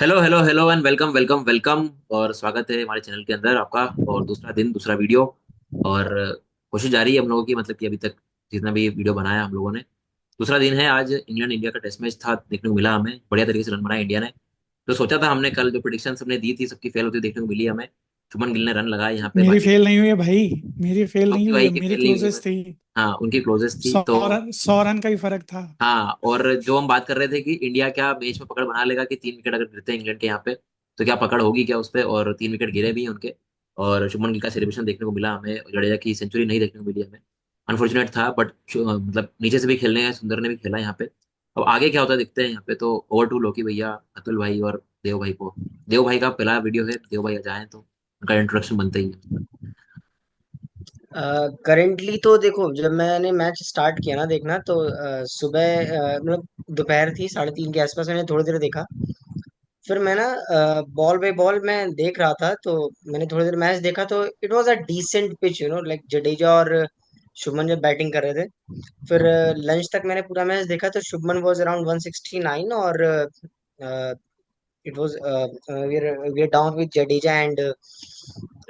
Hello hello hello and welcome welcome welcome. और स्वागत है हमारे चैनल के अंदर आपका। और दूसरा दिन दूसरा वीडियो। और कोशिश जारी है हम लोगों की, मतलब कि अभी तक जितना भी वीडियो बनाया हम लोगों ने। दूसरा दिन है आज। इंग्लैंड इंडिया का टेस्ट मैच था, देखने को मिला हमें। बढ़िया तरीके से रन बनाया इंडिया ने। तो सोचा था हमने, कल जो प्रिडिक्शन हमने दी थी सबकी फेल होती देखने को मिली हमें। शुभमन गिल ने रन लगाए यहाँ पे, मेरी बाकी फेल नहीं हुई है भाई। मेरी फेल नहीं आपकी हुई भाई है, की मेरी फेल नहीं हुई है क्लोजेस्ट बस। थी। हाँ, उनकी क्लोजेस्ट थी सौ तो। रन 100 रन का ही फर्क था। हाँ, और जो हम बात कर रहे थे कि इंडिया क्या मैच में पकड़ बना लेगा, कि 3 विकेट अगर गिरते हैं इंग्लैंड के यहाँ पे तो क्या पकड़ होगी क्या उस पे। और 3 विकेट गिरे भी हैं उनके। और शुभमन गिल का सेलिब्रेशन देखने को मिला हमें, जडेजा की सेंचुरी नहीं देखने को मिली हमें। अनफॉर्चुनेट था, बट मतलब नीचे से भी खेलने हैं, सुंदर ने भी खेला यहाँ पे। अब आगे क्या होता है देखते हैं यहाँ पे। तो ओवर टू लोकी भैया, अतुल भाई और देव भाई को। देव भाई का पहला वीडियो है, देव भाई जाए तो उनका इंट्रोडक्शन बनता ही है। करेंटली तो देखो, जब मैंने मैच स्टार्ट किया ना देखना तो सुबह मतलब दोपहर थी 3:30 के आसपास मैंने थोड़ी देर देखा। फिर मैं ना बॉल बाय बॉल मैं देख रहा था, तो मैंने थोड़ी देर मैच देखा तो it was a decent pitch, like Jadeja और शुभमन जब बैटिंग कर रहे थे। फिर लंच तक मैंने पूरा मैच देखा तो शुभमन वाज अराउंड 169 और it was we are down with Jadeja and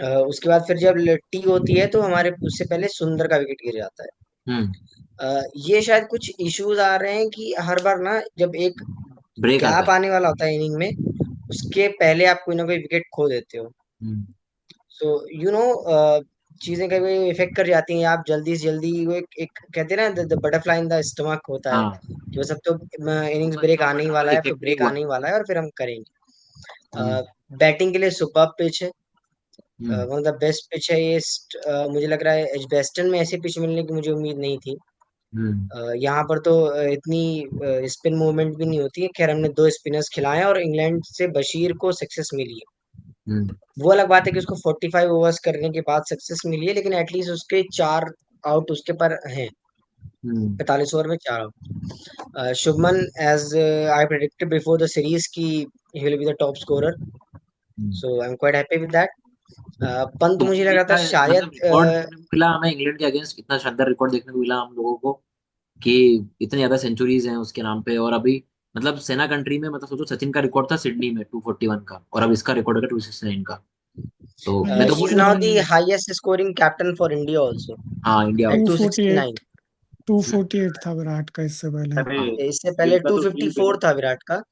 उसके बाद फिर जब टी होती है तो हमारे उससे पहले सुंदर का विकेट गिर जाता है। हम्म। ये शायद कुछ इश्यूज आ रहे हैं कि हर बार ना जब एक ब्रेक आता गैप है। आने वाला होता है इनिंग में, उसके पहले आप कोई ना कोई विकेट खो देते हो। हम्म। सो यू नो चीजें कभी इफेक्ट कर जाती हैं। आप जल्दी से जल्दी वो एक कहते हैं ना, the butterfly in the stomach होता है हाँ, कि बस अब तो इनिंग्स तो ब्रेक इसका आने ही वाला फटाफट है, अब तो इफेक्ट भी ब्रेक हुआ आने है। ही वाला है और फिर हम करेंगे। हम्म। बैटिंग के लिए सुपर पिच है। Hmm. One of the best pitch है ये। मुझे लग रहा है एजबेस्टन में ऐसी पिच मिलने की मुझे उम्मीद नहीं थी। हम्म। यहाँ पर तो इतनी स्पिन मूवमेंट भी नहीं होती है। खैर, हमने दो स्पिनर्स खिलाए और इंग्लैंड से बशीर को सक्सेस मिली है। हम्म। वो अलग बात है कि उसको 45 ओवर्स करने के बाद सक्सेस मिली है, लेकिन एटलीस्ट उसके चार आउट उसके पर हैं। हम्म। 45 ओवर में चार out. Shubman, as I predicted before the series की he will be the top scorer, hmm. So I am quite happy with that. Pant तो मुझे ये लग रहा था क्या है, मतलब शायद रिकॉर्ड देखने को मिला हमें इंग्लैंड के अगेंस्ट, कितना शानदार रिकॉर्ड देखने को मिला हम लोगों को। कि इतने ज्यादा सेंचुरीज हैं उसके नाम पे। और अभी मतलब सेना कंट्री में, मतलब सोचो सचिन का रिकॉर्ड था सिडनी में 241 का, और अब इसका रिकॉर्ड है 269 का। तो मैं तो ही बोल इज ही नहीं नाउ सकता। The highest scoring captain for India also हाँ, इंडिया एट आउट। 269। 269। हम्म। 248 था विराट का इससे पहले। हाँ। इससे गिल पहले का तो ठीक है। 254 था विराट का।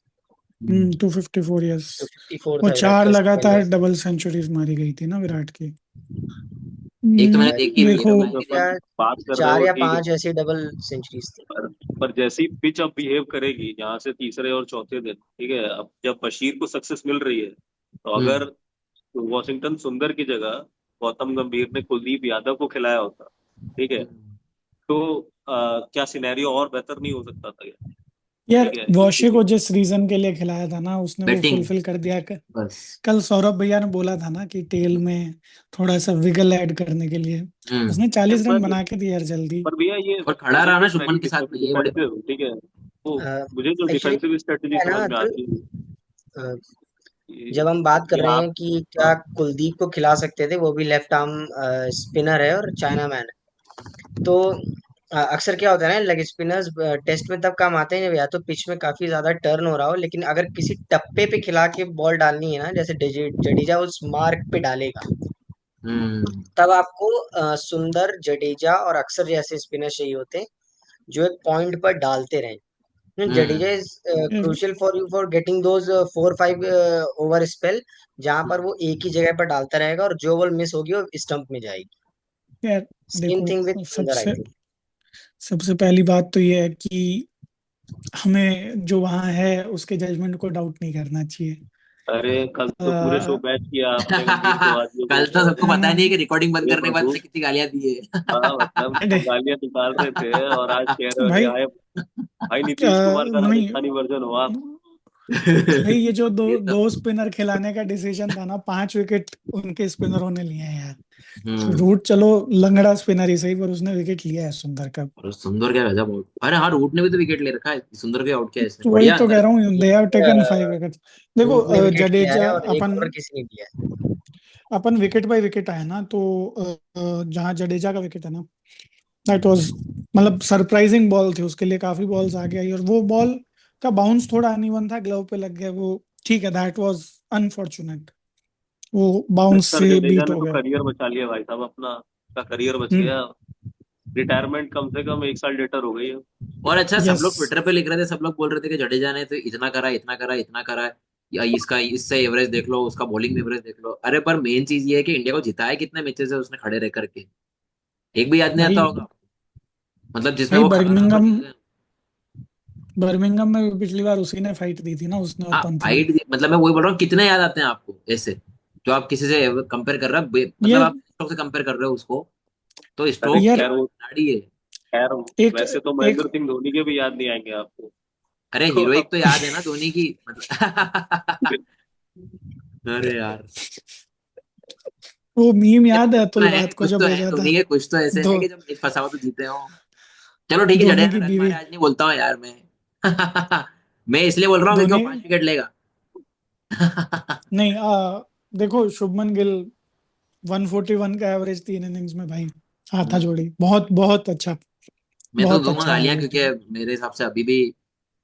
हम्म। 254, यस। 254 हम्म। था विराट 4 का इससे पहले। हम्म। यस। हम्म। लगातार डबल सेंचुरीज मारी गई थी ना विराट की। एक तो मैंने देखी भी है, देखो, तो जब मैंने भी अपन देखी। बात कर रहे चार हो या ठीक है। पांच ऐसी डबल सेंचुरीज थी। पर जैसी पिच अब बिहेव करेगी यहाँ से तीसरे और चौथे दिन, ठीक है, अब जब बशीर को सक्सेस मिल रही है तो अगर हम्म। वॉशिंगटन सुंदर की जगह गौतम गंभीर ने कुलदीप यादव को खिलाया होता, ठीक है, हम्म। तो क्या सिनेरियो और बेहतर नहीं हो सकता था क्या? यार, ठीक है, वॉशी क्योंकि को जिस रीजन के लिए खिलाया था ना, उसने वो बैटिंग। फुलफिल कर दिया। बस। कल सौरभ भैया ने बोला था ना कि टेल में थोड़ा सा विगल ऐड करने के लिए हम्म। उसने 40 रन पर बना के दिए यार जल्दी। पर भैया ये और खड़ा रहा ना पॉजिटिव वेरी शुभमन के साथ में, ये बड़ी बात डिफेंसिव, ठीक है, तो मुझे जो एक्चुअली डिफेंसिव स्ट्रेटजी है समझ ना में तो, आती है अ, कि जब हम बात कर कि रहे आप, हैं कि क्या हाँ, कुलदीप को खिला सकते थे, वो भी लेफ्ट आर्म स्पिनर है और चाइना मैन है, तो अक्सर क्या होता है ना, लेग स्पिनर्स टेस्ट में तब काम आते हैं जब या तो पिच में काफी ज्यादा टर्न हो रहा हो, लेकिन अगर किसी टप्पे पे खिला के बॉल डालनी है ना, जैसे जडेजा उस मार्क पे डालेगा, हम्म। तब आपको सुंदर, जडेजा और अक्सर जैसे स्पिनर चाहिए होते हैं जो एक पॉइंट पर डालते रहें। Jadeja hmm. Is crucial for you for getting those 4-5 over spell, जहां पर वो एक ही जगह पर डालता रहेगा और जो बॉल मिस होगी वो स्टंप में जाएगी। यार सेम देखो, थिंग विद सुंदर, आई सबसे थिंक। सबसे पहली बात तो ये है कि हमें जो वहां है उसके जजमेंट को डाउट नहीं करना चाहिए। अरे कल तो पूरे शो अ, बैच किया आपने गंभीर तिवारी कल को, तो सबको है पता ना। नहीं है कि रिकॉर्डिंग बंद ये करने के बाद प्रभु, उसने कितनी गालियां दी हाँ मतलब अरे गालियां निकाल रहे थे और आज कह रहे हो अरे भाई, हाय भाई, नीतीश कुमार का नहीं राजस्थानी वर्जन हो आप। भाई, ये जो दो ये तो। दो स्पिनर खिलाने का डिसीजन था ना, 5 विकेट उनके स्पिनरों ने लिए हैं यार। हम्म। रूट चलो लंगड़ा स्पिनर ही सही, पर उसने विकेट लिया है सुंदर का। और सुंदर क्या गजब आउट। अरे हाँ, रूट ने भी तो विकेट ले रखा है, सुंदर के आउट किया है इसने, तो वही बढ़िया तो अंदर। कह रहा हूँ, दे हैव टेकन 5 विकेट। देखो, रूट ने विकेट लिया है जडेजा, और एक अपन और किसी ने लिया है। अपन विकेट बाय विकेट आए ना, तो जहाँ जडेजा का विकेट है ना, दैट वाज मतलब सरप्राइजिंग बॉल थी उसके लिए। काफी बॉल्स आगे आई और वो बॉल का बाउंस थोड़ा अनइवन था, ग्लव पे लग गया वो। ठीक है, दैट वाज अनफॉर्चुनेट, वो बाउंस मिस्टर से जडेजा बीट ने हो तो गया। करियर बचा लिया भाई साहब अपना, उसका करियर बच हम्म। गया। रिटायरमेंट कम से कम 1 साल लेटर हो गई है। और अच्छा, सब यस। लोग ट्विटर पे लिख रहे थे, सब लोग बोल रहे थे कि जडेजा ने तो इतना करा, इतना करा, इतना करा, या इसका इससे एवरेज देख लो, उसका बॉलिंग में एवरेज देख लो। अरे पर मेन चीज ये है कि इंडिया को जिताया कितने मैचेस है उसने खड़े रह करके, एक भी याद नहीं आता भाई होगा, मतलब जिसमें भाई वो खड़ा रहा बर्मिंघम, बढ़िया। बर्मिंघम में भी पिछली बार उसी ने फाइट दी थी ना, उसने और हाँ पंत ने। फाइट, मतलब मैं वही बोल रहा हूँ, कितने याद आते हैं आपको ऐसे, जो आप किसी से कंपेयर कर रहे हो, मतलब ये आप स्ट्रोक से कंपेयर कर रहे हो उसको, तो अरे स्ट्रोक यार खैर वो, खिलाड़ी है। खैर एक वैसे तो एक महेंद्र सिंह धोनी के भी याद नहीं आएंगे आपको। अरे तो हीरोइक आप तो याद है ना धोनी की, मतलब अरे यार, वो मीम ये याद है कुछ तो अतुल है, रात को कुछ जब तो है भेजा था? धोनी के, कुछ तो ऐसे दो है कि जब मैच फंसा हो तो जीते हो। चलो ठीक है, धोनी जडेजा की रन बीवी। मारे आज नहीं बोलता हूँ यार मैं। मैं इसलिए बोल रहा हूँ क्योंकि वो धोनी 5 विकेट लेगा। नहीं, देखो शुभमन गिल 141 का एवरेज 3 इनिंग्स में भाई, हाथा हम्म, जोड़ी, बहुत बहुत अच्छा, मैं तो बहुत दूंगा अच्छा गालियां, एवरेज क्योंकि दिया। मेरे हिसाब से अभी भी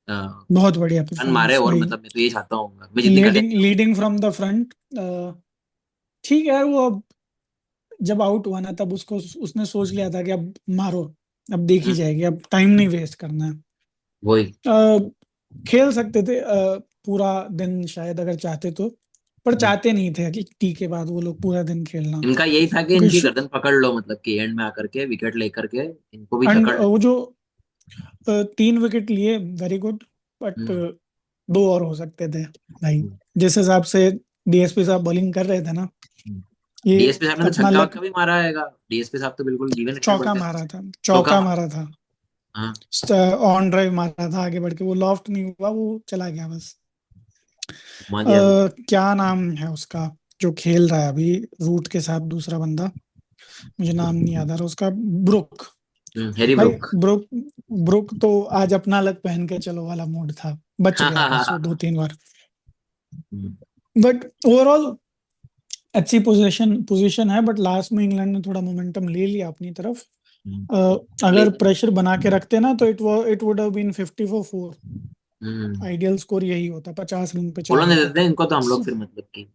बहुत बढ़िया रन मारे, परफॉर्मेंस और भाई, मतलब मैं तो ये चाहता हूँ मैं जितनी कर लीडिंग दिया। Leading from the front. ठीक है यार, वो अब जब आउट हुआ ना, तब उसको उसने सोच लिया था कि अब मारो, अब देखी हम्म, जाएगी, अब टाइम नहीं वेस्ट करना है। वही। खेल सकते थे पूरा दिन शायद, अगर चाहते तो, पर हम्म, चाहते नहीं थे कि टी के बाद वो लोग पूरा दिन खेलना। इनका यही था कि क्योंकि इनकी गर्दन पकड़ लो, मतलब कि एंड में आकर के विकेट लेकर के इनको भी एंड जकड़ ले। वो जो 3 विकेट लिए, वेरी गुड, बट हम्म, 2 और हो सकते थे भाई, हम्म, जिस हिसाब से डीएसपी साहब बॉलिंग कर रहे थे ना, ये डीएसपी साहब ने तो अपना छक्का लक। वक्का भी मारा है। डीएसपी साहब तो बिल्कुल गिवन हिटर चौका बोलते हैं मारा था, चौका चौका मारा। मारा था, हाँ, ऑन ड्राइव मारा था, आगे बढ़ के वो लॉफ्ट नहीं हुआ, वो चला गया बस। घुमा दिया वो। क्या नाम है उसका जो खेल रहा है अभी रूट के साथ, दूसरा बंदा, मुझे नाम नहीं याद आ रहा उसका। ब्रुक। हैरी भाई ब्रुक। ब्रुक, ब्रुक तो आज अपना अलग पहन के चलो वाला मूड था, बच गया बस वो 2-3 बार। हम्म, बट ओवरऑल अच्छी पोजीशन पोजीशन है, बट लास्ट में इंग्लैंड ने थोड़ा मोमेंटम ले लिया अपनी तरफ। हम्म, अ, अगर लेकिन प्रेशर बना के रखते ना, तो it would have been 50 for 4। Hmm, ideal score यही होता, 50 रन पे फॉलो 4 नहीं विकेट। देते इनको तो हम लोग फिर, मतलब कि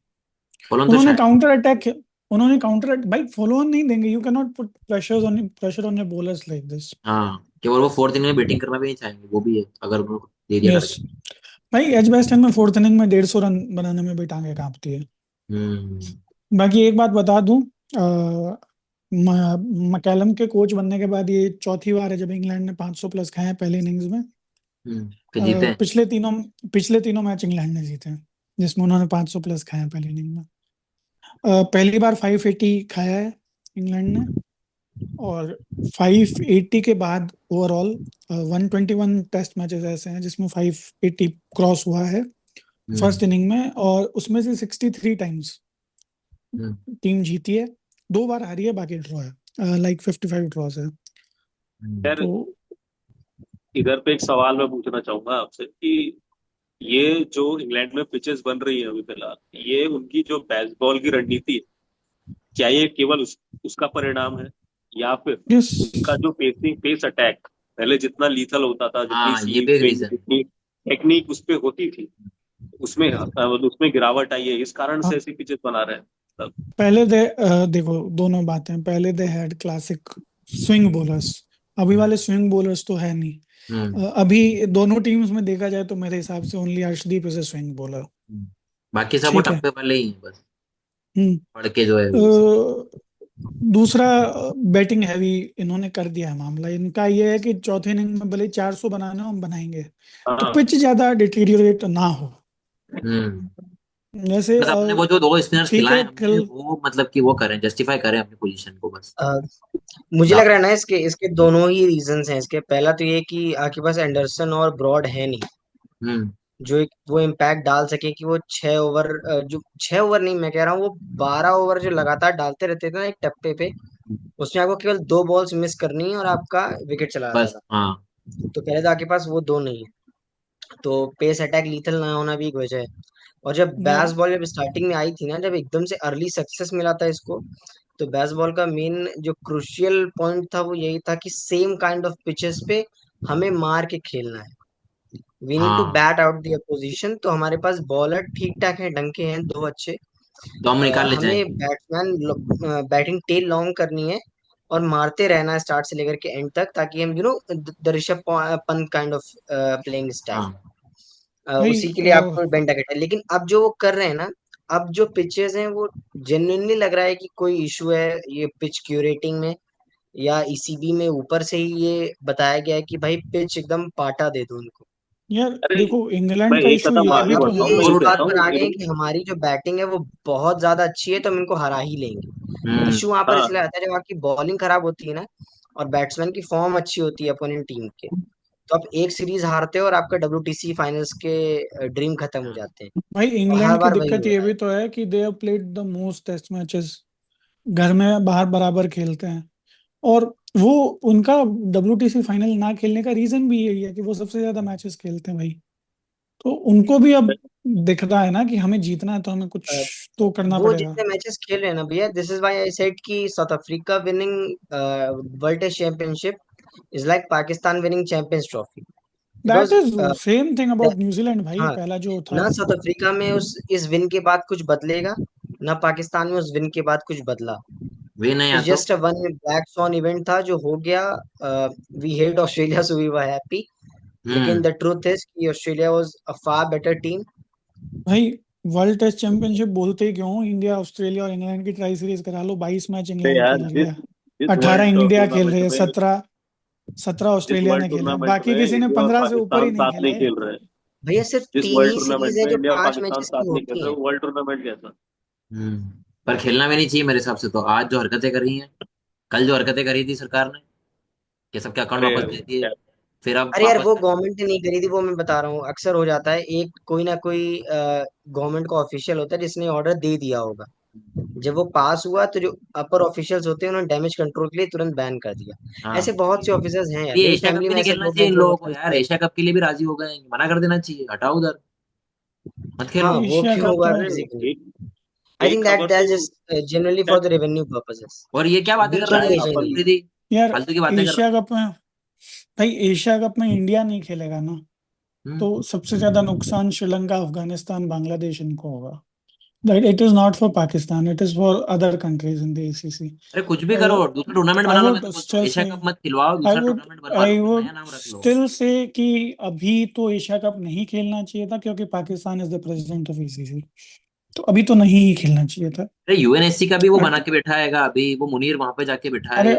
फॉलो तो उन्होंने शायद। काउंटर अटैक उन्होंने काउंटर भाई फॉलो ऑन नहीं देंगे, you can not put pressure on your bowlers like this. हाँ, केवल वो फोर्थ इनिंग में बैटिंग करना भी नहीं चाहेंगे, वो भी है अगर उनको दे दिया यस टारगेट। भाई, एजबेस्टन में 4th इनिंग में 150 रन बनाने में भी टांगे कांपती है। हम्म, बाकी एक बात बता दूं, मैकैलम के कोच बनने के बाद ये चौथी बार है जब इंग्लैंड ने 500 प्लस खाए हैं पहले इनिंग्स में। फिर जीते हैं। पिछले तीनों मैच इंग्लैंड ने जीते हैं जिसमें उन्होंने 500 प्लस खाए हैं पहले इनिंग में। पहली बार 580 खाया है इंग्लैंड ने, और 580 के बाद ओवरऑल 121 टेस्ट मैचेस ऐसे हैं जिसमें 580 क्रॉस हुआ है हम्म, फर्स्ट इनिंग में, और उसमें से 63 टाइम्स हम्म, टीम जीती है, 2 बार हारी है, बाकी ड्रॉ है, लाइक 55 ड्रॉज है। खैर, तो इधर पे एक सवाल मैं पूछना चाहूंगा आपसे कि ये जो इंग्लैंड में पिचेस बन रही है अभी फिलहाल, ये उनकी जो बेसबॉल की रणनीति है, क्या ये केवल उसका परिणाम है, या फिर यस, उनका जो पेस अटैक पहले जितना लीथल होता था, जितनी हाँ ये सीम भी एक स्विंग, रीजन है। जितनी टेक्निक उस पे होती थी, उसमें गिरावट आई है, इस कारण से हाँ, ऐसी पिचेस बना रहे हैं सब। देखो दोनों बातें, पहले they had classic swing bowlers, अभी हम्म, वाले स्विंग बॉलर्स तो है नहीं। हम्म, अभी दोनों टीम्स में देखा जाए तो मेरे हिसाब से only Arshdeep is a swing bowler. Hmm. बाकी सब वो ठीक है। टप्पे वाले ही हैं बस, हम्म। पढ़ के जो है वही सब। अ, दूसरा, बैटिंग हैवी इन्होंने कर दिया है मामला, इनका ये है कि चौथे इनिंग में भले 400 बनाना हो हम बनाएंगे, तो हाँ। पिच ज्यादा डिटीरियोरेट ना हो। हम्म, जैसे बस अपने वो जो दो स्पिनर्स ठीक खिलाए है हमने, कल। वो मतलब कि वो करें, जस्टिफाई करें अपनी पोजीशन को बस। अ, मुझे लग लाभ। रहा है ना, इसके इसके दोनों ही रीजंस हैं। इसके पहला तो ये कि आपके पास एंडरसन और ब्रॉड है नहीं, हम्म, जो एक वो इम्पैक्ट डाल सके कि वो 6 ओवर, जो 6 ओवर नहीं, मैं कह रहा हूँ वो 12 ओवर जो लगातार डालते रहते थे ना एक टप्पे पे, उसमें आपको केवल 2 बॉल्स मिस करनी है और आपका विकेट चला जाता बस था। हाँ। तो पहले तो आपके पास वो दो नहीं है, तो पेस अटैक लीथल ना होना भी एक वजह है। और जब यार बैस बॉल जब स्टार्टिंग में आई थी ना, जब एकदम से अर्ली सक्सेस मिला था इसको, तो बैस बॉल का मेन जो क्रुशियल पॉइंट था वो यही था कि सेम काइंड ऑफ पिचेस पे हमें मार के खेलना है। वी नीड टू हाँ, बैट आउट द अपोजिशन। तो हमारे पास बॉलर ठीक ठाक है, ढंग के हैं, दो अच्छे। तो हम निकाल ले हमें जाएंगे। बैट्समैन बैटिंग टेल लॉन्ग करनी है और मारते रहना है स्टार्ट से लेकर के एंड तक, ताकि हम the Rishabh Pant kind of playing style. हाँ, भाई उसी के लिए आपको बेंडा है, लेकिन अब जो वो कर रहे हैं ना, अब जो पिचेस हैं वो जेन्युइनली लग रहा है कि कोई इशू है ये पिच क्यूरेटिंग में, या ईसीबी में ऊपर से ही ये बताया गया है कि भाई पिच एकदम पाटा दे दो उनको। यार अरे देखो, मैं इंग्लैंड का एक इशू कदम ये और आगे भी अब तो बढ़ता है हूँ, ये ना। इस बोल बात देता पर हूँ आ गए हैं कि हमारी जो बैटिंग है वो बहुत ज्यादा अच्छी है, तो हम इनको हरा ही लेंगे। हम्म। इशू वहां पर हाँ। इसलिए आता है जब आपकी बॉलिंग खराब होती है ना, और बैट्समैन की फॉर्म अच्छी होती है अपोनेंट टीम के, तो आप एक सीरीज हारते हो और आपका WTC फाइनल्स के ड्रीम खत्म हो जाते हैं। भाई और हर इंग्लैंड की बार वही दिक्कत हो ये रहा है। भी तो है कि they have played the most test matches, घर में बाहर बराबर खेलते हैं। और वो उनका WTC फाइनल ना खेलने का रीजन भी यही है कि वो सबसे ज्यादा मैचेस खेलते हैं भाई। तो उनको भी अब दिख रहा है ना कि हमें जीतना है, तो हमें कुछ अ, तो करना वो पड़ेगा। जितने मैचेस खेल रहे हैं ना भैया, this is why I said कि South Africa winning World test Championship is like Pakistan winning Champions Trophy. That because is same thing about New Zealand भाई, हाँ, पहला जो था। ना साउथ अफ्रीका में उस इस विन के बाद कुछ बदलेगा, ना पाकिस्तान में उस विन के बाद कुछ बदला। वे नहीं आ इट्स तो। Just a one black swan event था जो हो गया। We hate Australia so we were happy, लेकिन हम्म। द ट्रूथ इज कि Australia was a far better team. भाई वर्ल्ड टेस्ट चैंपियनशिप बोलते ही क्यों, इंडिया ऑस्ट्रेलिया और इंग्लैंड की ट्राई सीरीज करा लो, 22 मैच अरे इंग्लैंड यार, खेल रही जिस है। जिस 18 वर्ल्ड इंडिया खेल रही टूर्नामेंट है, में 17 जिस ऑस्ट्रेलिया वर्ल्ड ने खेला है, टूर्नामेंट बाकी में किसी ने इंडिया और 15 से ऊपर ही पाकिस्तान नहीं साथ खेला नहीं है। खेल रहे हैं, भैया सिर्फ जिस तीन वर्ल्ड ही सीरीज टूर्नामेंट है में जो इंडिया और 5 मैचेस पाकिस्तान की साथ नहीं खेल होती रहे, हैं। वो वर्ल्ड टूर्नामेंट कैसा? पर खेलना भी नहीं चाहिए मेरे हिसाब से। तो आज जो हरकतें करी हैं, कल जो हरकतें करी थी सरकार ने, कि सबके अकाउंट अरे वापस दे दिए, क्या- फिर अब अरे यार वापस वो कर। गवर्नमेंट ने नहीं करी थी, वो मैं बता रहा हूँ, अक्सर हो जाता है, एक कोई ना कोई गवर्नमेंट का ऑफिशियल होता है जिसने ऑर्डर दे दिया होगा। जब वो पास हुआ तो जो अपर ऑफिशियल्स होते हैं उन्होंने डैमेज कंट्रोल के लिए तुरंत बैन कर दिया। ऐसे हाँ, बहुत से ऑफिसर्स हैं यार, ये मेरी एशिया कप फैमिली भी में नहीं ऐसे खेलना लोग चाहिए हैं इन जो लोगों को मतलब यार। एशिया कप के लिए भी राजी हो गए हैं, मना कर देना चाहिए, हटाओ उधर, मत हाँ, खेलो। वो एशिया क्यों कप कर में रहे हैं अरे लेकिन एक आई एक थिंक दैट खबर दैट तो is generally for the revenue purposes. और ये क्या बातें कर रहा वीकेंड है, शायद देखने अपन, के लिए। दीदी, यार फालतू की बातें कर रहा एशिया कप में, भाई एशिया कप में इंडिया नहीं खेलेगा ना, है। तो सबसे ज्यादा नुकसान श्रीलंका, अफगानिस्तान, बांग्लादेश इनको होगा। Right, it is not for Pakistan, it is for other countries in the ACC. अरे कुछ भी करो, Uh, दूसरा टूर्नामेंट I बना लो। मैं would तो बोलता हूँ still एशिया say, कप मत खिलवाओ, I दूसरा would, टूर्नामेंट बनवा लो, I कोई would नया नाम रख लो। still say कि अभी तो एशिया कप नहीं खेलना चाहिए था, क्योंकि Pakistan is the president of ACC। तो अभी तो नहीं ही खेलना चाहिए था। अरे यूएनएससी का भी वो बना बट के बैठा हैगा अभी, वो मुनीर वहां पे जाके बैठा है, अरे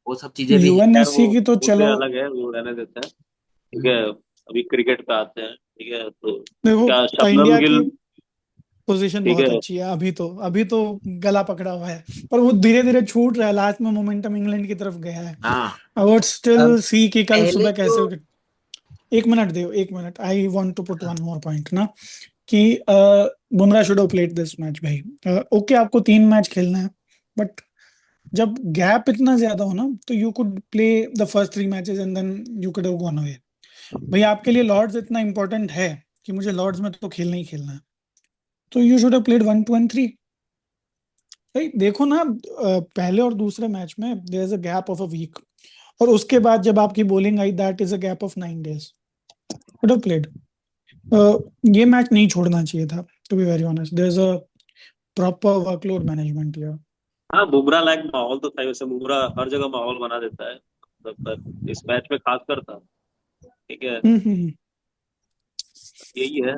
वो सब चीजें भी हैं। यार वो यूएनएससी की तो मुद्दे चलो, अलग है, वो रहने देते हैं। ठीक है, हम्म। अभी क्रिकेट पे आते हैं। ठीक है, तो क्या देखो शबनम इंडिया गिल? की पोजीशन ठीक बहुत है। अच्छी है, अभी तो गला पकड़ा हुआ है, पर वो धीरे धीरे छूट रहा है, लास्ट में मोमेंटम इंग्लैंड की तरफ गया है। हाँ, आई वुड अब स्टिल सी कि कल पहले सुबह जो कैसे, एक मिनट दो, एक minute, I want to put one more point ना, कि Bumrah should have played this match भाई। ओके, आपको 3 मैच खेलना है, बट जब गैप इतना ज्यादा हो ना, तो you could play the first 3 matches and then you could have gone away. भाई आपके लिए लॉर्ड्स इतना इंपॉर्टेंट है कि मुझे लॉर्ड्स में तो खेलना ही खेलना है, तो you should have played 1, 2 and 3। भाई देखो ना, पहले और दूसरे मैच में there is a gap of a week, और उसके बाद जब आपकी बॉलिंग आई, that is a gap of 9 days, could have played. ये मैच नहीं छोड़ना चाहिए था, to be very honest. There is a proper workload management here. हाँ, बुमराह लायक माहौल तो था, वैसे बुमराह हर जगह माहौल बना देता है, पर इस मैच में खास कर था। ठीक है, हम्म। यही है।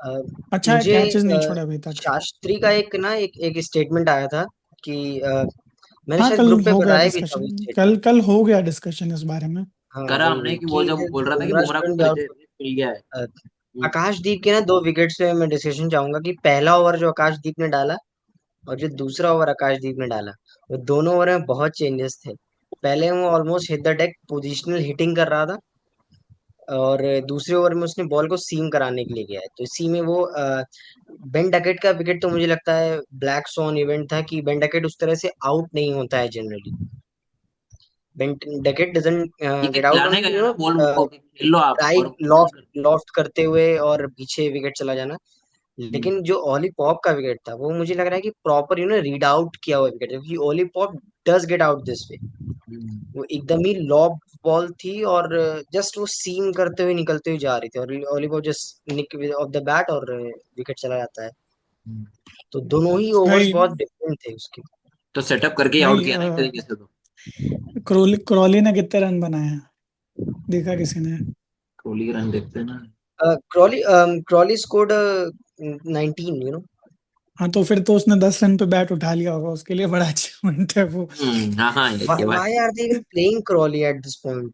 अ, अच्छा है मुझे कैचेस नहीं छोड़ा अभी तक। शास्त्री का एक स्टेटमेंट आया था कि मैंने हाँ शायद कल ग्रुप पे हो गया बताया भी था वो डिस्कशन, कल स्टेटमेंट। कल हो गया डिस्कशन इस बारे में। हाँ, करा वही हमने वही कि वो कि जब बोल रहा था कि बुमराह बुमराह को शुडंट बी मिल आउट। गया है। हम्म। आकाशदीप के ना 2 विकेट से मैं डिसीजन चाहूंगा कि पहला ओवर जो आकाशदीप ने डाला और जो दूसरा ओवर आकाशदीप ने डाला, वो दोनों ओवर में बहुत चेंजेस थे। पहले वो almost hit the deck positional hitting कर रहा था, और दूसरे ओवर में उसने बॉल को सीम कराने के लिए गया है, तो इसी में वो बेन डकेट का विकेट तो मुझे लगता है ब्लैक सॉन इवेंट था कि बेन डकेट उस तरह से आउट नहीं होता है जनरली। बेन डकेट डजंट ठीक है, गेट आउट खिलाने ऑन गया ना बॉल उनको कि खेल लो आप, और राइट, वो नहीं लॉफ्ट करते। लॉफ्ट करते हुए और पीछे विकेट चला जाना। हम्म। लेकिन जो ओली पॉप का विकेट था वो मुझे लग रहा है कि प्रॉपर रीड आउट किया हुआ विकेट, क्योंकि Ollie Pope does get out this way. वो एकदम ही लॉब बॉल थी और जस्ट वो सीम करते हुए निकलते हुए जा रही थी और Oliver just nick off the bat और विकेट चला जाता है। तो दोनों ही ओवर्स भाई बहुत डिफरेंट थे उसके। तो सेटअप करके आउट भाई किया ना एक तरीके से। तो क्रॉली ने कितने रन बनाए हैं देखा किसी ने? कोहली के रन देखते हैं ना। Crawley scored 19, you know. हाँ तो फिर तो उसने 10 रन पे बैट उठा लिया होगा, उसके लिए बड़ा अचीवमेंट है वो। हाँ हाँ, ये बात। Why are they even playing Crawley at this point?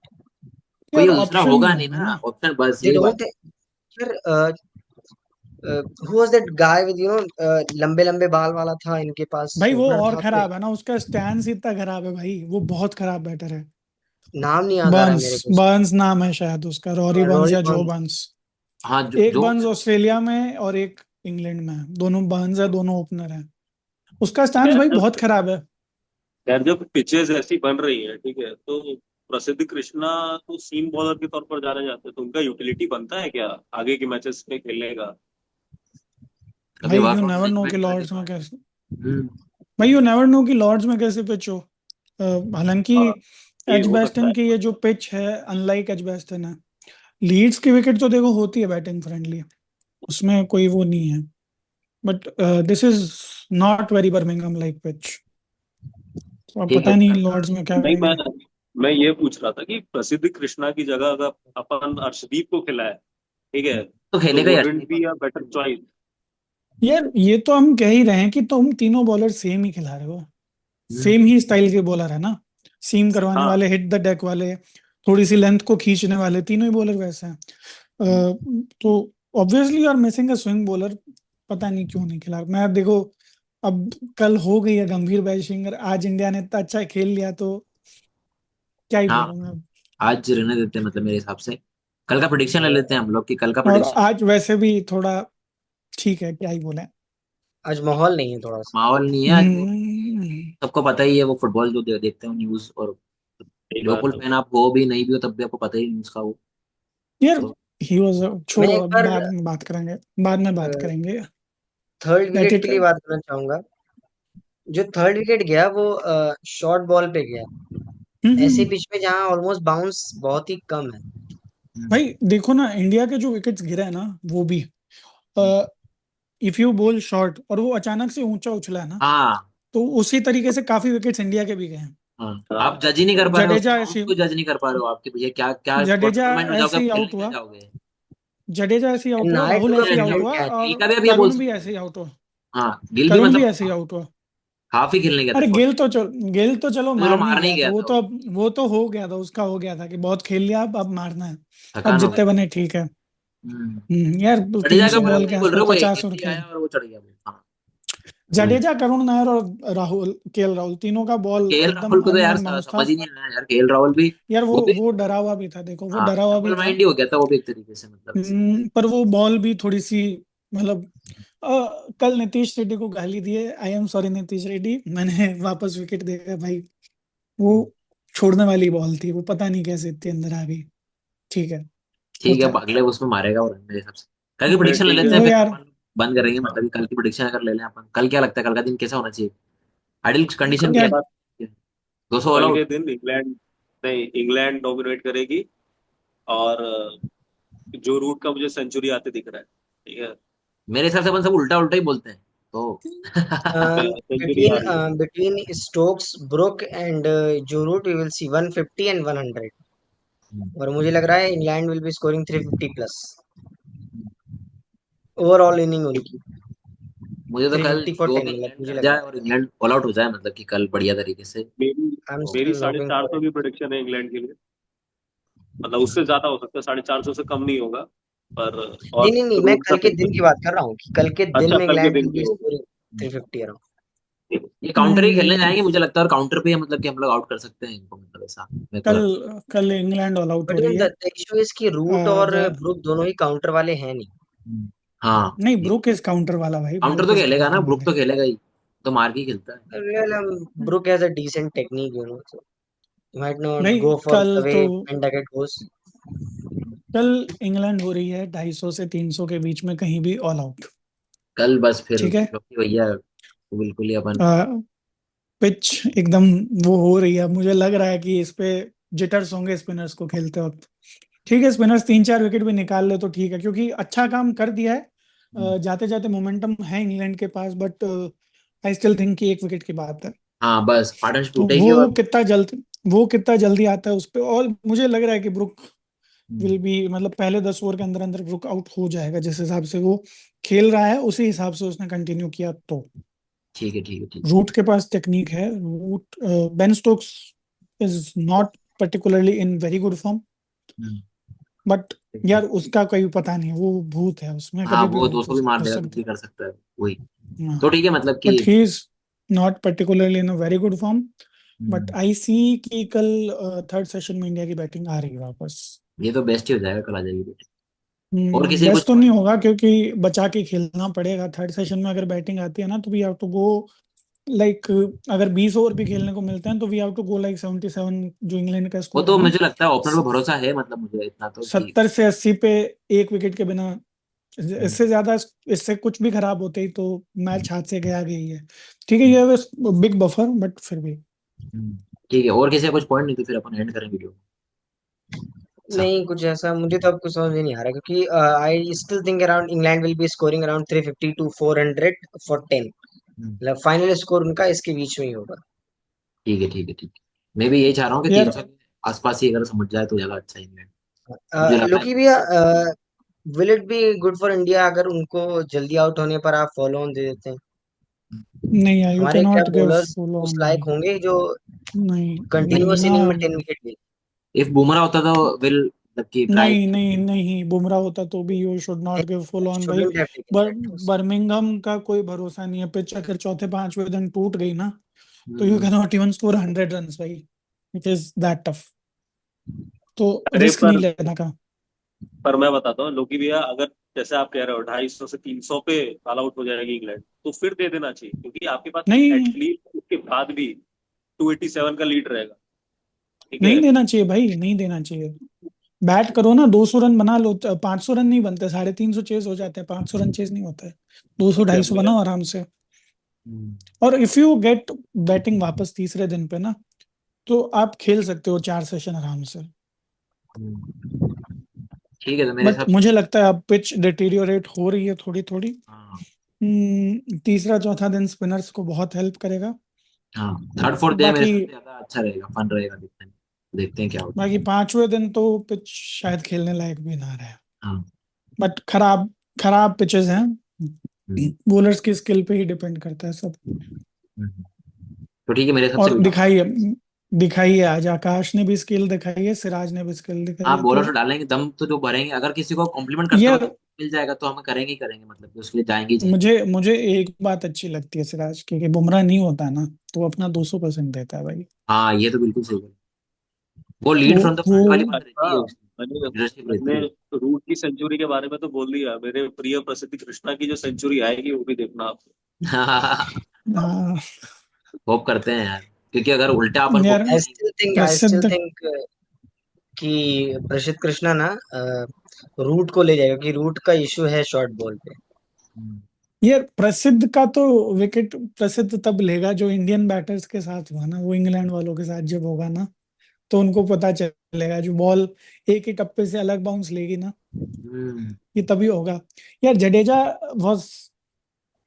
कोई यार दूसरा ऑप्शन होगा नहीं नहीं होगा ना ना। ऑप्शन, बस दे यही बात। डोंट यार। Who was that guy with लंबे लंबे बाल वाला था इनके पास, भाई वो ओपनर और था कोई। खराब है ना, उसका स्टैंस इतना खराब है भाई, वो बहुत खराब बैटर है। नाम नहीं याद आ रहा है बर्न्स, मेरे को उसका। बर्न्स नाम है शायद उसका, रॉरी बर्न्स रॉरी या जो बर्न्स। बर्न्स। हाँ, एक जो बर्न्स ऑस्ट्रेलिया में और एक इंग्लैंड में है, दोनों बर्न्स है, दोनों ओपनर है। उसका स्टैंस खैर भाई जब बहुत खराब है। खैर जब पिचेस ऐसी बन रही है, ठीक है, तो प्रसिद्ध कृष्णा तो सीम बॉलर के तौर पर जाने जाते हैं, तो उनका यूटिलिटी बनता है क्या आगे के मैचेस में खेलने का? कभी भाई यू वर्कआउट नेवर नहीं नो कि बैठ कर लॉर्ड्स देखा में है। कैसे, हम्म। भाई यू नेवर नो कि लॉर्ड्स में कैसे पिच हो। हालांकि हाँ, ये हो सकता एजबेस्टन है। की ये जो पिच है अनलाइक एजबेस्टन है। लीड्स की विकेट तो देखो होती है बैटिंग फ्रेंडली, उसमें कोई वो नहीं है, but this is not very Birmingham like pitch. तो अब ठीक है। पता नहीं लॉर्ड्स में क्या नहीं, करेंगे। मैं ये पूछ रहा था कि प्रसिद्ध कृष्णा की जगह अगर अपन अर्शदीप को खिलाए, ठीक है, तो तो खेलेगा ही वुडंट अर्शदीप बी अब। A better choice? यार ये तो हम कह ही रहे हैं कि तुम तीनों बॉलर सेम ही खिला रहे हो, हम्म। सेम ही स्टाइल के बॉलर है ना। सीम करवाने हाँ। वाले, हिट द डेक वाले, थोड़ी सी लेंथ को खींचने वाले, तीनों ही बॉलर वैसे हैं। तो obviously you are missing a swing bowler. पता नहीं क्यों नहीं खिला। मैं देखो, अब कल हो गई है गंभीर बैटिंग, आज इंडिया ने इतना अच्छा खेल लिया तो क्या ही हाँ, बोलूं मैं अब। आज रहने देते हैं मतलब मेरे हिसाब से। कल का प्रिडिक्शन ले लेते हैं हम लोग कि कल का और प्रिडिक्शन। आज वैसे भी थोड़ा ठीक है, क्या ही बोले। आज माहौल नहीं है थोड़ा सा। माहौल नहीं है आज वो। हम्म, सबको पता ही है वो फुटबॉल जो देखते हो न्यूज, और सही बात लिवरपूल है। फैन आप हो भी नहीं भी हो तब भी आपको पता ही न्यूज का वो। यार तो ही वाज, मैं छोड़ो एक अब बार बाद में बात करेंगे, बाद में बात करेंगे। Third late wicket it. के लिए बात करना चाहूंगा। जो थर्ड विकेट गया वो शॉर्ट बॉल पे गया, ऐसे हम्म। पिच पे जहाँ ऑलमोस्ट बाउंस बहुत ही कम है। भाई देखो ना, इंडिया के जो विकेट्स गिरे हैं ना, वो भी इफ यू बोल शॉर्ट और वो अचानक से ऊंचा उछला है ना, हाँ तो उसी तरीके से काफी विकेट्स इंडिया के भी गए हैं। हाँ, हाँ, आप जज ही नहीं कर पा रहे हो, उसको जडेजा बाउंस ऐसे को जज नहीं कर पा रहे हो आपके भैया, क्या क्या जडेजा टूर्नामेंट में जाओगे ऐसे आप ही खेलने आउट के लिए हुआ, जाओगे। जडेजा ऐसे ही आउट हुआ, राहुल नायडू का ऐसे ही आउट ब्रिलियंट हुआ, कैच गिल और का भी अभी बोल करुण भी सकते ऐसे हैं। ही आउट हुआ। हाँ, गिल भी करुण भी मतलब ऐसे ही आउट हुआ। हाफ ही खेलने गया था अरे शॉट। गेल तो चलो चलो मारने ही मारने ही गया था, गया वो था तो वो। अब वो तो हो गया था, उसका हो गया था कि बहुत खेल लिया, अब मारना है। अब थकान हो गई जितने थी। बने ठीक है। हम्म। यार तीन जडेजा का सौ बोला बॉल के सही बोल रहे आसपास हो, वो 50 ओवर ऐसे ही खेले। आया और वो चढ़ गया वो। हाँ, वही। जडेजा, करुण नायर और राहुल, केएल राहुल, तीनों का बॉल केएल एकदम राहुल को तो यार अनइवन बाउंस था। समझ ही नहीं आया यार, केएल राहुल भी। यार वो भी। वो डरा हुआ भी था, देखो वो हाँ, डरा हुआ भी डबल था। माइंड ही हो गया था वो भी एक तरीके से, मतलब ऐसे। पर वो बॉल भी थोड़ी सी, मतलब कल नीतीश रेड्डी को गाली दिए, I am sorry Nitish Reddy, मैंने वापस विकेट देखा भाई, वो छोड़ने वाली बॉल थी, वो पता नहीं कैसे इतने अंदर आ गई। ठीक है, ठीक है, होता है। अगले उसमें मारेगा वो रन मेरे हिसाब से। कल की फिर प्रिडिक्शन ले ठीक है। लेते हैं वो फिर यार, अपन। बंद करेंगे मतलब कि कल की प्रिडिक्शन अगर ले लें अपन, कल क्या लगता है कल का दिन कैसा होना चाहिए? आइडियल कंडीशन क्या कल यार का है? 200 ऑल कल के आउट। दिन इंग्लैंड, नहीं, इंग्लैंड डोमिनेट करेगी। और जो रूट का मुझे सेंचुरी आते दिख रहा है, ठीक है, मेरे हिसाब से अपन सब उल्टा उल्टा ही बोलते हैं तो। सेंचुरी बिटवीन आ रही है। Between Stokes, Brook and Joe Root we will see 150 and 100। और मुझे लग रहा है England will be scoring 350 plus overall inning उनकी। मुझे तो कल 350 फॉर जो 10 भी मतलब इंग्लैंड मुझे कर लग जाए रहा और इंग्लैंड ऑल आउट हो जाए, मतलब कि कल बढ़िया तरीके से मेरी है। आई एम तो। मेरी स्टिल साढ़े लॉकिंग चार फॉर सौ इट। की प्रोडिक्शन है इंग्लैंड के लिए। मतलब उससे ज्यादा हो सकता है, 450 से कम नहीं होगा। पर नहीं और नहीं नहीं, मैं रूट का कल के दिन की सेंचुरी। बात कर रहा हूँ कि कल के दिन अच्छा, में कल के इंग्लैंड दिन विल की बी होगी। Scoring 350 around. ये काउंटर ही खेलने जाएंगे मुझे लगता है, और काउंटर पे मतलब कि हम लोग आउट कर सकते हैं इनको, मतलब ऐसा मेरे को कल लगता कल इंग्लैंड ऑल आउट हो बट रही इवन है। द इशू इज कि रूट और ब्रुक दोनों ही काउंटर वाले हैं नहीं। है। हाँ, नहीं, ब्रुक इज काउंटर वाला भाई, काउंटर ब्रुक तो इज खेलेगा ना, काउंटर ब्रुक वाले। तो खेलेगा ही। तो मार के ही खेलता है। Well, Brook has a decent technique, you know, so you might not भाई go for कल the तो, way Pendacket goes. कल इंग्लैंड हो रही है 250 से 300 के बीच में कहीं भी ऑल आउट। कल बस फिर ठीक है। क्योंकि भैया तो बिल्कुल ही अपन। पिच एकदम वो हो रही है, मुझे लग रहा है कि इस पे जिटर्स होंगे स्पिनर्स को खेलते वक्त। ठीक है, स्पिनर्स 3-4 विकेट भी निकाल ले तो ठीक है, क्योंकि अच्छा काम कर दिया है। जाते जाते मोमेंटम है इंग्लैंड के पास, बट आई स्टिल थिंक कि 1 विकेट की बात है। हाँ बस पार्टनरशिप तो टूटेगी और वो कितना जल्दी आता है उस पे, और मुझे लग रहा है कि ब्रुक हम्म, विल बी, मतलब पहले 10 ओवर के अंदर अंदर ब्रुक आउट हो जाएगा, जिस हिसाब से वो खेल रहा है उसी हिसाब से उसने कंटिन्यू किया तो। ठीक है ठीक है ठीक रूट के पास टेक्निक है। Root, Ben Stokes is not particularly in very good form, है। बट ठीक है। यार उसका कोई पता नहीं, वो भूत है, उसमें हाँ कभी भी वो भूत 200 भी मार हो देगा, कुछ सकता भी कर सकता है वही। है। तो ठीक है मतलब कि but he is not particularly in a very good form. But hmm, I see कि कल थर्ड सेशन में इंडिया की बैटिंग आ रही है वापस। ये तो बेस्ट ही हो जाएगा, कल आ जाएगी बेस्ट। और किसी ने कुछ बेस्ट तो नहीं पॉइंट। होगा, क्योंकि बचा के खेलना पड़ेगा। थर्ड सेशन में अगर बैटिंग आती है ना, तो we have to go like, अगर 20 ओवर भी खेलने को मिलते हैं तो we have to go like 77, जो इंग्लैंड का वो स्कोर है तो ना। मुझे लगता है ओपनर पे भरोसा है, मतलब मुझे इतना तो कि 70 से 80 पे 1 विकेट के बिना, हम्म, इससे ज्यादा, इससे कुछ भी खराब होते ही तो मैच हाथ से गया गई है। ठीक है, ये बिग बफर, बट फिर भी। हम्म, ठीक है। और किसी का कुछ पॉइंट नहीं तो फिर अपन एंड करें वीडियो। सब नहीं, कुछ ऐसा मुझे तो अब कुछ समझ में नहीं आ रहा, क्योंकि I still think around England will be scoring around 350 to 400 for 10। Hmm, मतलब फाइनल स्कोर उनका इसके बीच में ही होगा। ठीक है ठीक है ठीक है। मैं भी यही चाह रहा हूँ कि यार 300 के आसपास ही अगर समझ जाए तो ज्यादा अच्छा है इंग्लैंड। मुझे लग रहा है लोकी भैया, will it be good for India अगर उनको जल्दी आउट होने पर आप फॉलो ऑन दे देते हैं? नहीं यार, यू हमारे कैन क्या नॉट गिव बॉलर्स फुल उस ऑन लायक भाई। होंगे जो नहीं, नहीं कंटिन्यूअस ना। इनिंग में 10 विकेट ले? इफ बुमराह होता तो विल मतलब कि ट्राई। नहीं नहीं नहीं, बुमराह होता तो भी you should not give full on भाई। Shouldn't have taken that risk. Birmingham का कोई भरोसा नहीं है, पिच अगर चौथे पांचवें दिन टूट गई ना, तो you can not even score 100 run भाई। It is that tough. तो अरे रिस्क नहीं लेना का। पर मैं बताता हूँ लोकी भैया, अगर जैसे आप कह रहे हो 250 से 300 पे ऑल आउट हो जाएगी इंग्लैंड, तो फिर दे देना चाहिए, क्योंकि आपके पास नहीं, एटलीस्ट उसके बाद भी 287 का लीड रहेगा। ठीक है। नहीं देना चाहिए भाई, नहीं देना चाहिए। बैट करो ना, 200 रन बना लो। 500 रन नहीं बनते, 350 चेज हो जाते हैं, 500 रन चेज नहीं होता है। 200 ठीक है 250 मैं बनाओ आराम से। हम्म, और इफ यू गेट बैटिंग वापस तीसरे दिन पे ना, तो आप खेल सकते हो 4 सेशन आराम से। हम्म, ठीक है तो मेरे बट हिसाब से। मुझे लगता है अब पिच डिटीरियोरेट हो रही है थोड़ी थोड़ी। हाँ तीसरा चौथा दिन स्पिनर्स को बहुत हेल्प करेगा। हाँ, थर्ड फोर्थ डे मेरे बाकी हिसाब से ज्यादा अच्छा रहेगा, फन रहेगा देखने में। देखते हैं क्या होता है। बाकी पांचवें दिन तो पिच शायद खेलने लायक भी ना रहे। हाँ। बट खराब खराब पिचेस हैं। हम्म, बॉलर्स की स्किल पे ही डिपेंड करता है सब। हम्म। तो ठीक है मेरे हिसाब से और वीडियो। दिखाई है, दिखाई है आज आकाश ने भी स्किल दिखाई है, सिराज ने भी स्किल दिखाई हाँ है, बॉलर तो तो डालेंगे, दम तो जो भरेंगे, अगर किसी को कॉम्प्लीमेंट करते हो तो यार मिल जाएगा तो हम करेंगे ही करेंगे, मतलब कि उसके लिए जाएंगे ही जाएंगे। मुझे मुझे एक बात अच्छी लगती है सिराज की, कि बुमराह नहीं होता ना, तो वो अपना 200% देता है भाई। हाँ ये तो बिल्कुल सही है। वो लीड वो फ्रॉम द वो फ्रंट वाली बात अच्छा, रहती है उसकी, मैंने लीडरशिप मैंने रहती है। रूट की सेंचुरी के बारे में तो बोल दिया, मेरे प्रिय प्रसिद्ध कृष्णा की जो सेंचुरी आएगी वो भी देखना आप। हाँ होप करते हैं यार, क्योंकि अगर उल्टा अपन होप यार, करेंगे। आई स्टिल प्रसिद्ध, थिंक कि प्रसिद्ध कृष्णा ना रूट को ले जाएगा, क्योंकि रूट का इशू है शॉर्ट बॉल पे। हम्म, यार प्रसिद्ध का तो विकेट प्रसिद्ध तब लेगा जो इंडियन बैटर्स के साथ हुआ ना, वो इंग्लैंड वालों के साथ जब होगा ना, तो उनको पता चलेगा, जो बॉल एक ही टप्पे से अलग बाउंस लेगी ना, हम्म, ये तभी होगा। यार जडेजा वॉज,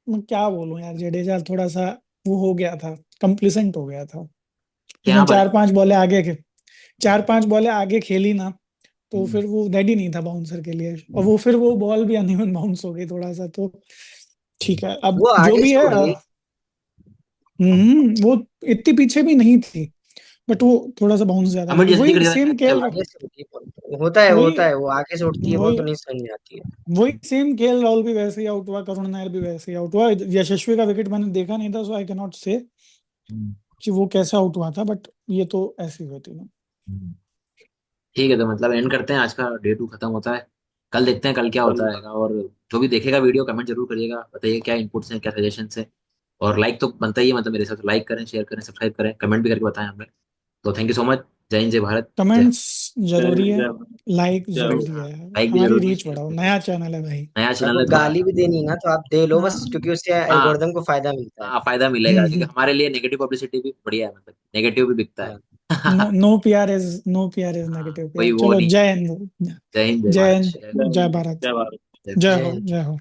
मैं क्या बोलूं यार, जडेजा थोड़ा सा वो हो गया था, कंप्लीसेंट हो गया था। क्या उसने भाई। 4-5 बॉलें आगे खेली ना, तो हम्म, फिर वो रेडी नहीं था बाउंसर के लिए, और वो फिर वो बॉल भी अनइवन बाउंस हो गई थोड़ा सा, तो ठीक है अब वो जो आगे भी से है। उड़ गई। वो इतनी पीछे भी नहीं थी, बट वो थोड़ा सा बाउंस ज्यादा कमिट लगी, जल्दी कर वही दिया था सेम शायद, क्या खेल। हुआ आगे से उड़ती है, होता है वही होता है, वो आगे से उड़ती है बॉल तो वही नहीं समझ में आती है। वही सेम खेल, राहुल भी वैसे ही आउट हुआ, करुण नायर भी वैसे ही आउट हुआ। यशस्वी का विकेट मैंने देखा नहीं था, सो आई कैन नॉट से हम्म, कि वो कैसे आउट हुआ था, बट ये तो ऐसी हुई थी ना। हम्म। ठीक है तो मतलब एंड करते हैं, आज का डे 2 खत्म होता है। कल देखते हैं कल क्या होता है, और जो भी देखेगा वीडियो कमेंट जरूर करिएगा, बताइए क्या इनपुट्स हैं क्या सजेशंस हैं। और लाइक तो बनता ही है, मतलब मेरे हिसाब से लाइक करें शेयर करें सब्सक्राइब करें कमेंट भी करके बताएं हमें। तो थैंक यू सो मच। जय हिंद जय भारत जय। कमेंट्स जरूरी है, जय लाइक जय जरूरी हो। है, लाइक भी हमारी जरूरी रीच है, बढ़ाओ, नया चैनल है भाई। नया चैनल देखो है थोड़ा। गाली भी देनी ना तो आप दे लो बस, हाँ क्योंकि उससे हाँ एल्गोरिदम को फायदा मिलता है। हाँ, फायदा मिलेगा क्योंकि हमारे लिए नेगेटिव पब्लिसिटी भी बढ़िया है, मतलब नेगेटिव भी बिकता हाँ है। नो नो पीआर इज हाँ नेगेटिव वही, पीआर। वो चलो नहीं जय चाहिए। हिंद। जय हिंद, जय जय भारत, हिंद, जय जय जय हिंद, भारत। जय भारत। जय जय जय हो, हिंद। जय हो।